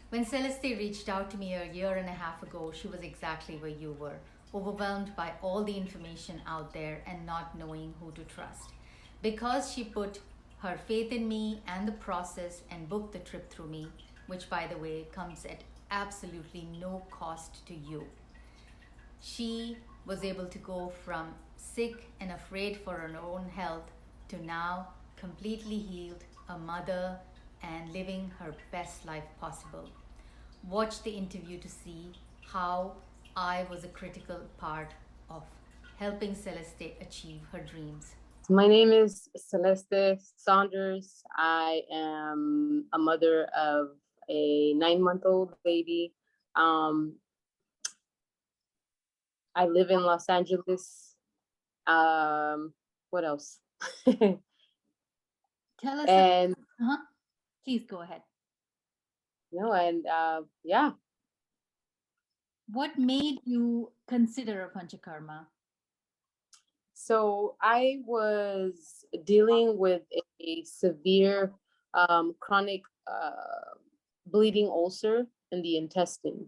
When Celeste reached out to me a year and a half ago, she was exactly where you were, overwhelmed by all the information out there and not knowing who to trust. Because she put her faith in me and the process and booked the trip through me, which, by the way, comes at absolutely no cost to you. She was able to go from sick and afraid for her own health to now completely healed, a mother, and living her best life possible. Watch the interview to see how I was a critical part of helping Celeste achieve her dreams. My name is Celeste Saunders. I am a mother of a 9-month-old baby. Um, I live in Los Angeles. What else? Tell us, and uh-huh. Please go ahead. Yeah. What made you consider a Panchakarma? So I was dealing with a severe chronic bleeding ulcer in the intestine.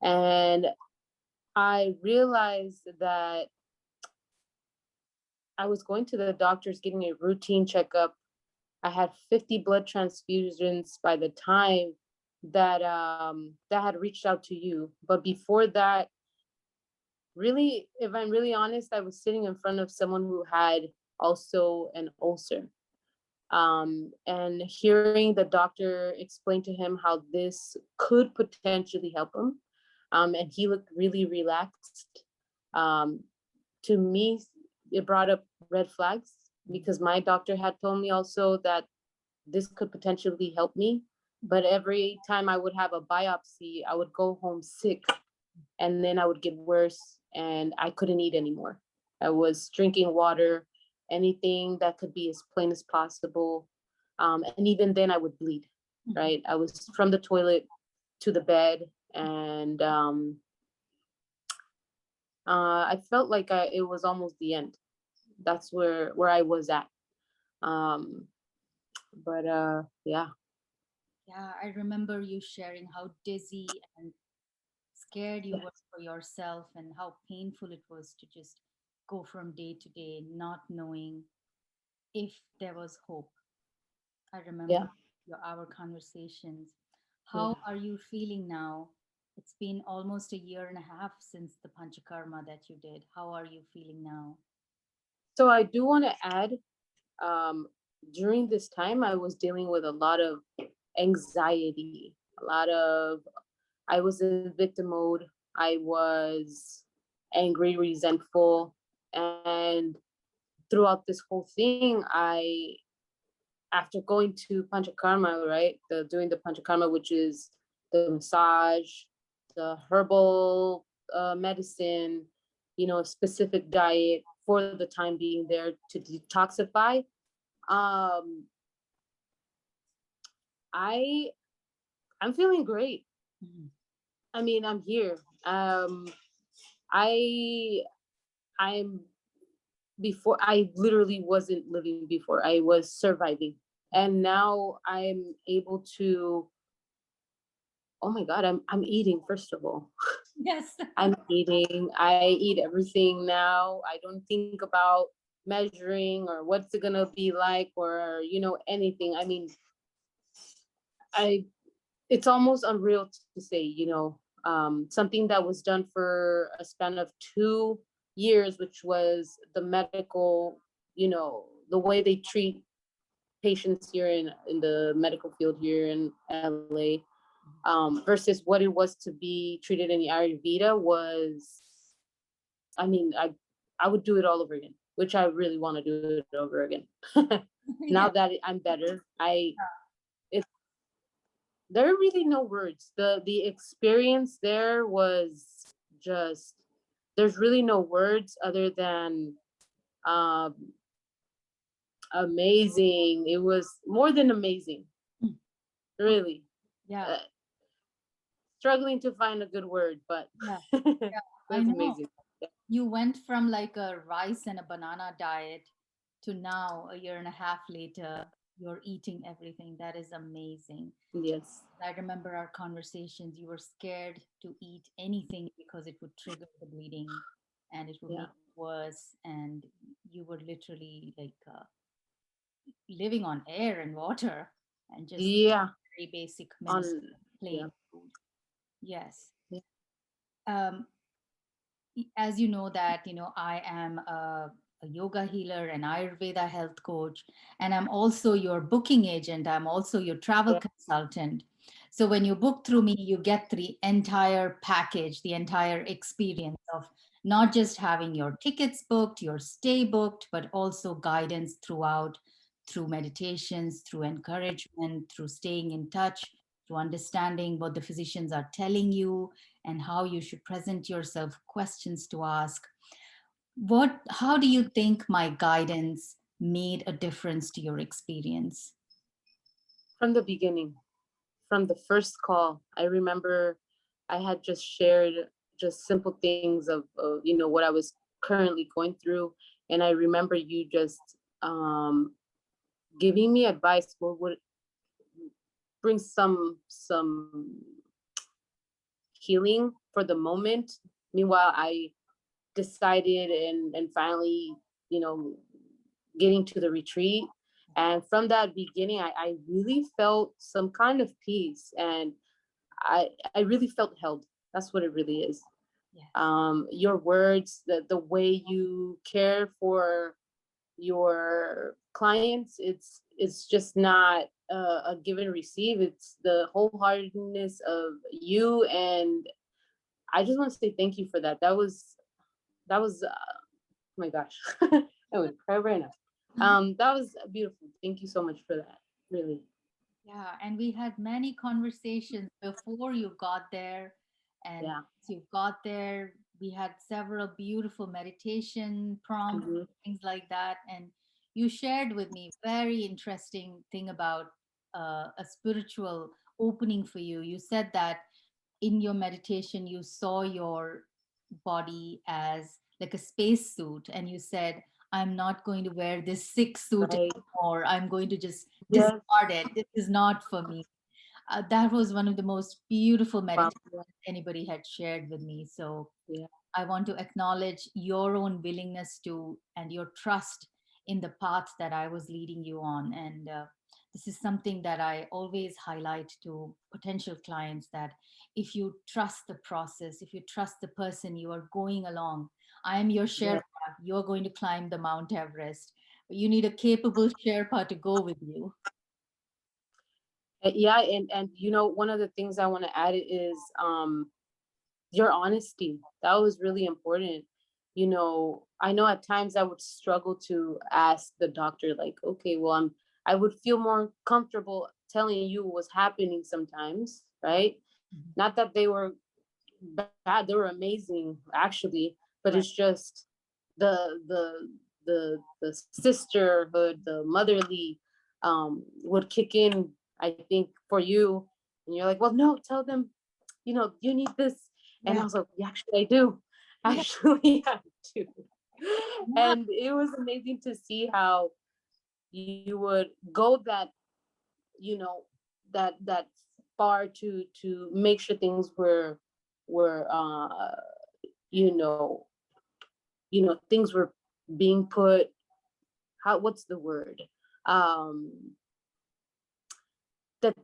And I realized that I was going to the doctors getting a routine checkup. I had 50 blood transfusions by the time that had reached out to you. But before that, really, if I'm really honest, I was sitting in front of someone who had also an ulcer. And hearing the doctor explain to him how this could potentially help him. And he looked really relaxed. Um, to me, it brought up red flags because my doctor had told me also that this could potentially help me. But every time I would have a biopsy, I would go home sick and then I would get worse and I couldn't eat anymore. I was drinking water, anything that could be as plain as possible. And even then I would bleed, right? I was from the toilet to the bed and I felt like it was almost the end. That's where I was at. Um, but yeah. Yeah, I remember you sharing how dizzy and scared you were for yourself and how painful it was to just go from day to day, not knowing if there was hope. I remember Yeah. our conversations. How Yeah. are you feeling now? It's been almost a year and a half since the Panchakarma that you did. How are you feeling now? So I do want to add, um, during this time, I was dealing with a lot of anxiety, a lot of, I was in victim mode. I was angry, resentful. And throughout this whole thing, after going to Panchakarma, right, doing the Panchakarma, which is the massage, the herbal medicine, specific diet for the time being there to detoxify. Um, I I'm feeling great. Mhm. I mean, I'm here. I I'm before I literally wasn't living before. I was surviving. And now I'm able to, oh my God, I'm eating first of all. Yes. I'm eating. I eat everything now. I don't think about measuring or what's it gonna be like or anything. I mean, I it's almost unreal to say, something that was done for a span of 2 years, which was the medical, the way they treat patients here in the medical field here in LA, versus what it was to be treated in the Ayurveda was, I mean, I would do it all over again, which I really want to do it over again. Now Yeah. that I'm better, it there are really no words. The experience there was just, there's really no words other than um amazing. It was more than amazing, Mm. really. Yeah. uh, Struggling to find a good word, but Yeah. it Yeah. I was know. amazing. You went from like a rice and a banana diet to now, a year and a half later, You're eating everything. That is amazing. Yes. I remember our conversations. You were scared to eat anything because it would trigger the bleeding and it would Yeah. make it worse. And you were literally like living on air and water and just Yeah. very basic, On. minimal, Yeah. plain food. Yes. Yeah. Um, as you know that I am a yoga healer, an Ayurveda health coach, and I'm also your booking agent. I'm also your travel Yeah. consultant. So when you book through me, you get the entire package, the entire experience of not just having your tickets booked, your stay booked, but also guidance throughout, through meditations, through encouragement, through staying in touch, through understanding what the physicians are telling you and how you should present yourself, questions to ask. How do you think my guidance made a difference to your experience? From the beginning, from the first call, I remember I had just shared just simple things of what I was currently going through, and I remember you just um, giving me advice what would bring some healing for the moment. Meanwhile, I decided and finally, you know, getting to the retreat. And from that beginning, I really felt some kind of peace, and I really felt held. That's what it really is. Yes. Your words, the way you care for your clients, it's just not a give and receive. It's the wholeheartedness of you, and I just want to say thank you for that. That was oh my gosh, I would cry right now. That was beautiful. Thank you so much for that. Really. Yeah, and we had many conversations before you got there. And Yeah. once you got there, we had several beautiful meditation prompts, Hmm. things like that. And you shared with me very interesting thing about a spiritual opening for you. You said that in your meditation, you saw your body as like a space suit, and you said, I'm not going to wear this sick suit Right. anymore. I'm going to just Yes. discard it. This is not for me. That was one of the most beautiful Wow. meditations anybody had shared with me. So Yeah. I want to acknowledge your own willingness to and your trust in the path that I was leading you on. And this is something that I always highlight to potential clients, that if you trust the process, if you trust the person you are going along, I am your Yeah. Sherpa, you're going to climb the Mount Everest. You need a capable Sherpa to go with you. Yeah. And one of the things I want to add is your honesty. That was really important. I know at times I would struggle to ask the doctor, like, okay, well, I would feel more comfortable telling you what was happening sometimes, right? Mhm. Not that they were bad, they were amazing actually, but it's Right. just the sisterhood, the motherly would kick in, I think, for you. And you're like, well, no, tell them, you need this. And Yeah. I was like, yeah, actually I do. Yeah. Actually I do. Yeah. And it was amazing to see how you would go that far to make sure things were you know things were being put, how, what's the word, um that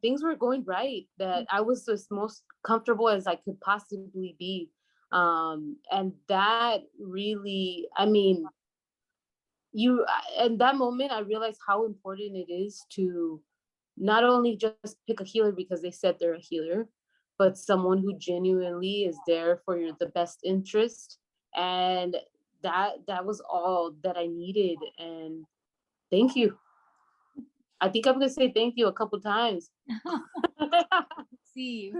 things were going right, that I was as most comfortable as I could possibly be. And that really, I mean, in that moment I realized how important it is to not only just pick a healer because they said they're a healer, but someone who genuinely is there for the best interest. And that was all that I needed. And thank you. I think I'm gonna say thank you a couple times. See,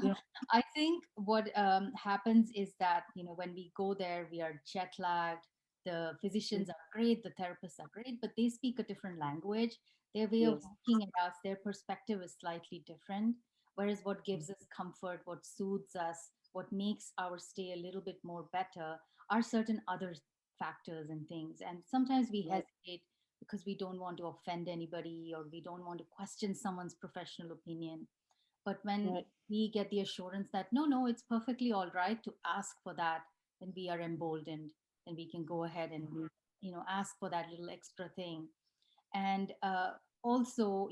Yeah. I think what happens is that when we go there, we are jet lagged. The physicians are great, the therapists are great, but they speak a different language. Their way of Yes. looking at us, their perspective is slightly different. Whereas what gives us comfort, what soothes us, what makes our stay a little bit more better are certain other factors and things. And sometimes we Right. hesitate because we don't want to offend anybody or we don't want to question someone's professional opinion. But when Right. we get the assurance that no, no, it's perfectly all right to ask for that, then we are emboldened and we can go ahead and, Mhm. ask for that little extra thing. And also,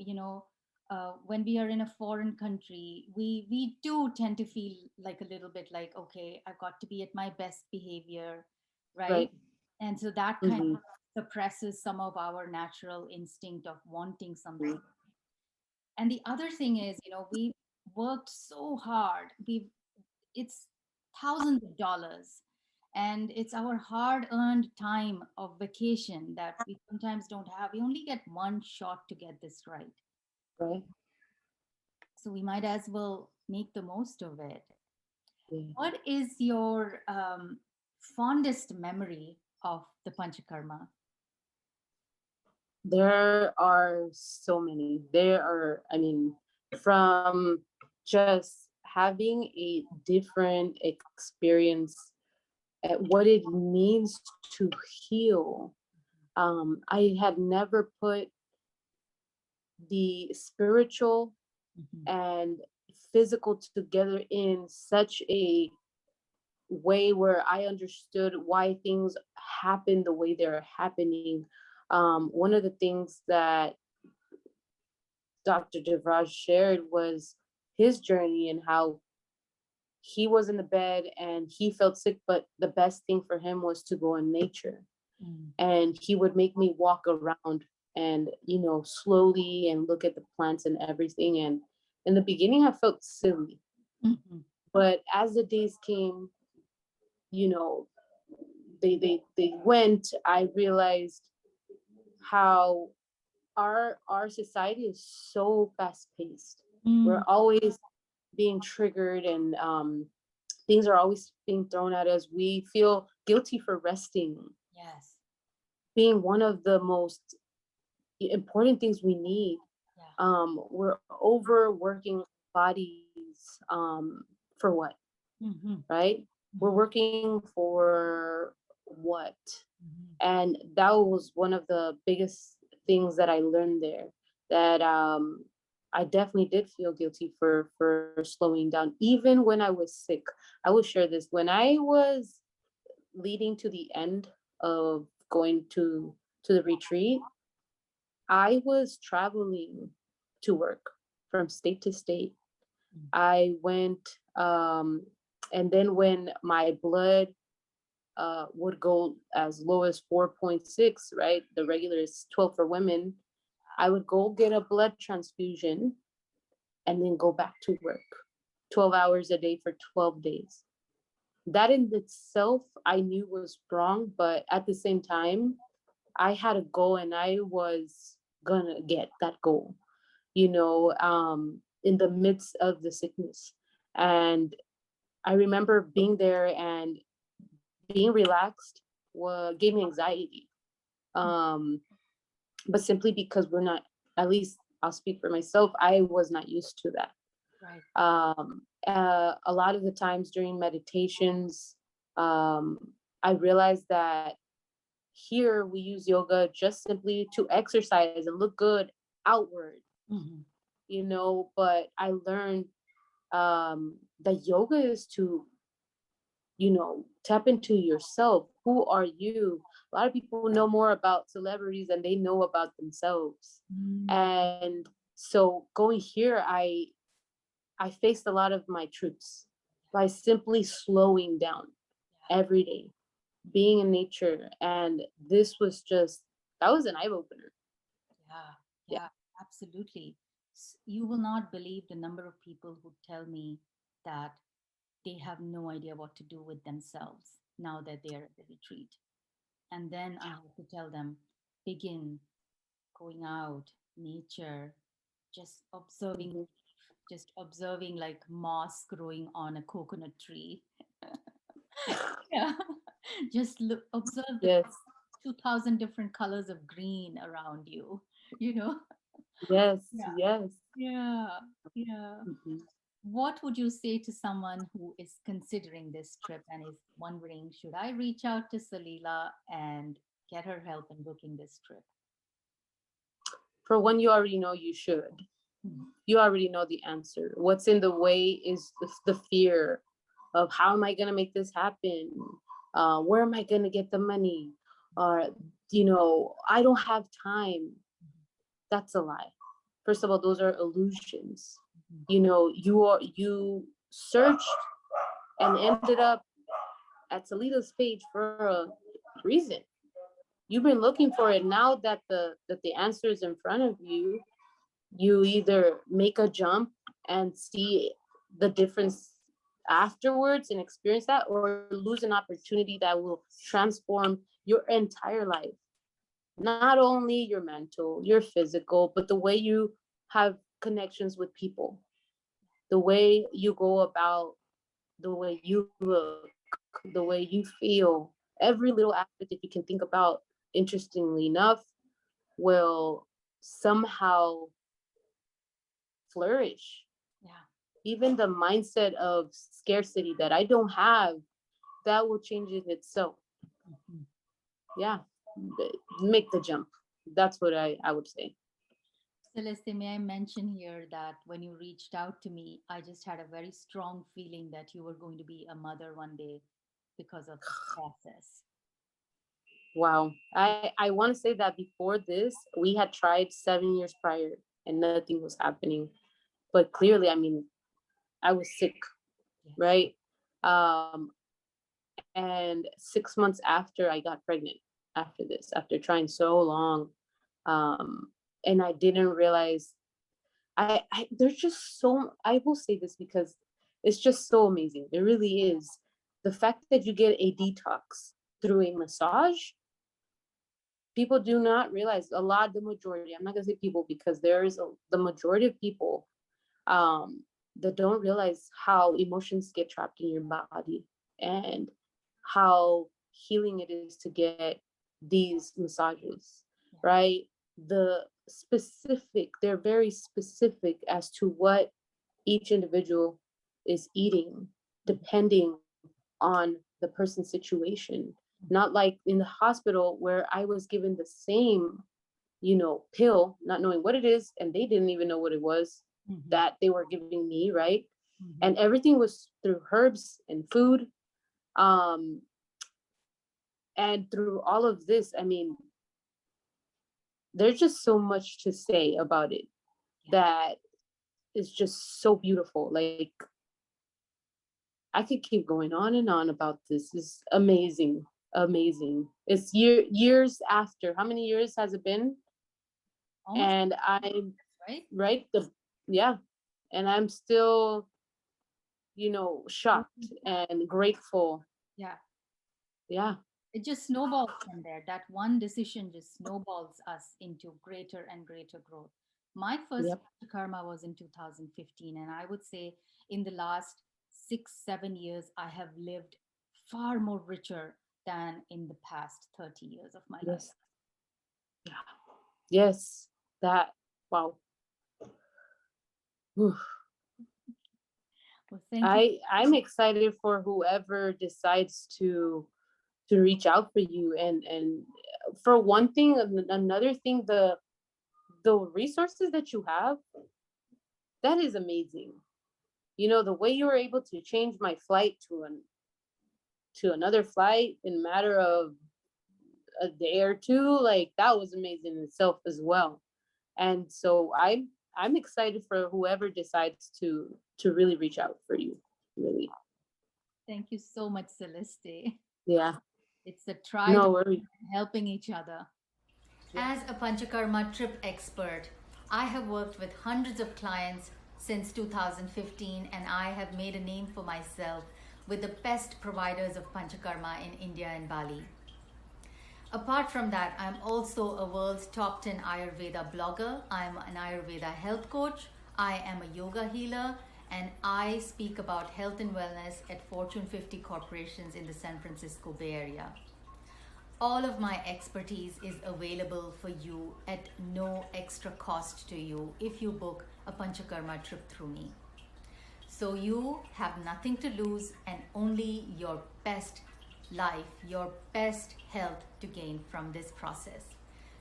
when we are in a foreign country, we do tend to feel like a little bit like, okay, I've got to be at my best behavior, right? Right. And so that kind Hmm. of suppresses some of our natural instinct of wanting something. And the other thing is, we worked so hard. It's thousands of dollars, and it's our hard earned time of vacation that we sometimes don't have. We only get one shot to get this right. Right. So we might as well make the most of it. Yeah. What is your fondest memory of the Panchakarma? There are so many. There are, I mean, from just having a different experience at what it means to heal. I had never put the spiritual Mhm. and physical together in such a way where I understood why things happen the way they're happening. One of the things that Dr. DeVraj shared was his journey and how he was in the bed and he felt sick, but the best thing for him was to go in nature. Mm. And he would make me walk around and, slowly and look at the plants and everything. And in the beginning, I felt silly. Mhm. But as the days came, you know, they went, I realized how our society is so fast paced. We're Mm. always being triggered and things are always being thrown at us. We feel guilty for resting, Yes. being one of the most important things we need. Yeah. We're overworking bodies for what, Hmm. right? We're Hmm. working for what? Hmm. And that was one of the biggest things that I learned there, that I definitely did feel guilty for slowing down even when I was sick. I will share this. When I was leading to the end of going to the retreat, I was traveling to work from state to state. I went, and then when my blood would go as low as 4.6, right? The regular is 12 for women. I would go get a blood transfusion and then go back to work 12 hours a day for 12 days. That in itself, I knew was wrong, but at the same time, I had a goal and I was gonna get that goal, in the midst of the sickness. And I remember being there and being relaxed gave me anxiety. Um, but simply because we're not, at least I'll speak for myself, I was not used to that. Right. A lot of the times during meditations, um, I realized that here we use yoga just simply to exercise and look good outward, Hmm. but I learned that yoga is to, tap into yourself. Who are you? A lot of people know more about celebrities than they know about themselves. Mm. And so going here, I faced a lot of my truths by simply slowing down every day, being in nature. And this was just, that was an eye opener. Yeah, Yeah. yeah, absolutely. You will not believe the number of people who tell me that they have no idea what to do with themselves now that they're at the retreat. And then I have to tell them, begin going out, nature, just observing, Mhm. just observing like moss growing on a coconut tree. Yeah, just look, observe the Yes, 2000 different colors of green around you, you know? yes, Yeah. yes. Yeah, yeah. Mhm. What would you say to someone who is considering this trip and is wondering, should I reach out to Salila and get her help in booking this trip? For one, you already know you should. You already know the answer. What's in the way is the fear of, how am I going to make this happen? Where am I going to get the money? Or, I don't have time. That's a lie. First of all, those are illusions. You searched and ended up at Salila's page for a reason. You've been looking for it. Now that the answer is in front of you, you either make a jump and see the difference afterwards and experience that, or lose an opportunity that will transform your entire life. Not only your mental, your physical, but the way you have connections with people, the way you go about, the way you look, the way you feel, every little aspect that you can think about, interestingly enough, will somehow flourish. Yeah. Even the mindset of scarcity that I don't have, that will change in itself. Yeah. Make the jump. That's what I would say. Celeste, may I mention here that when you reached out to me, I just had a very strong feeling that you were going to be a mother one day because of this process. Wow. I want to say that before this, we had tried 7 years prior and nothing was happening. But clearly, I was sick, Yes. right? And 6 months after, I got pregnant after trying so long. And I didn't realize, there's just I will say this because it's just so amazing. It really is. The fact that you get a detox through a massage, people do not realize, the majority, I'm not gonna say people, because the majority of people that don't realize how emotions get trapped in your body, and how healing it is to get these massages, right? They're very specific as to what each individual is eating, depending on the person's situation. Not like in the hospital where I was given the same, pill, not knowing what it is, and they didn't even know what it was that they were giving me, right? And everything was through herbs and food. And through all of this, there's just so much to say about it that is just so beautiful. Like, I could keep going on and on about this. It's amazing. It's years after. How many years has it been? Almost, And I'm right? Yeah. And I'm still, shocked and grateful. Yeah. Yeah. It just snowballs from there. That one decision just snowballs us into greater and greater growth. My first Yep. karma was in 2015, and I would say in the last 6, 7 years, I have lived far more richer than in the past 30 years of my life. Yes. Yeah. Yes. That. Wow. Whew. Well, thank you. I'm excited for whoever decides to reach out for you, and for one thing, another thing, the resources that you have, that is amazing. The way you were able to change my flight to another flight in a matter of a day or two, like, that was amazing in itself as well. And so I'm excited for whoever decides to really reach out for you, really. Thank you so much, Celeste. Yeah. It's a tribe No worries. helping each other. As a Panchakarma trip expert, I have worked with hundreds of clients since 2015, and I have made a name for myself with the best providers of Panchakarma in India and Bali. Apart from that, I'm also a world's top 10 Ayurveda blogger. I'm an Ayurveda health coach. I am a yoga healer, and I speak about health and wellness at Fortune 50 corporations in the San Francisco Bay Area. All of my expertise is available for you at no extra cost to you if you book a Panchakarma trip through me. So you have nothing to lose and only your best life, your best health to gain from this process.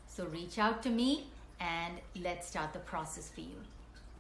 So reach out to me and let's start the process for you.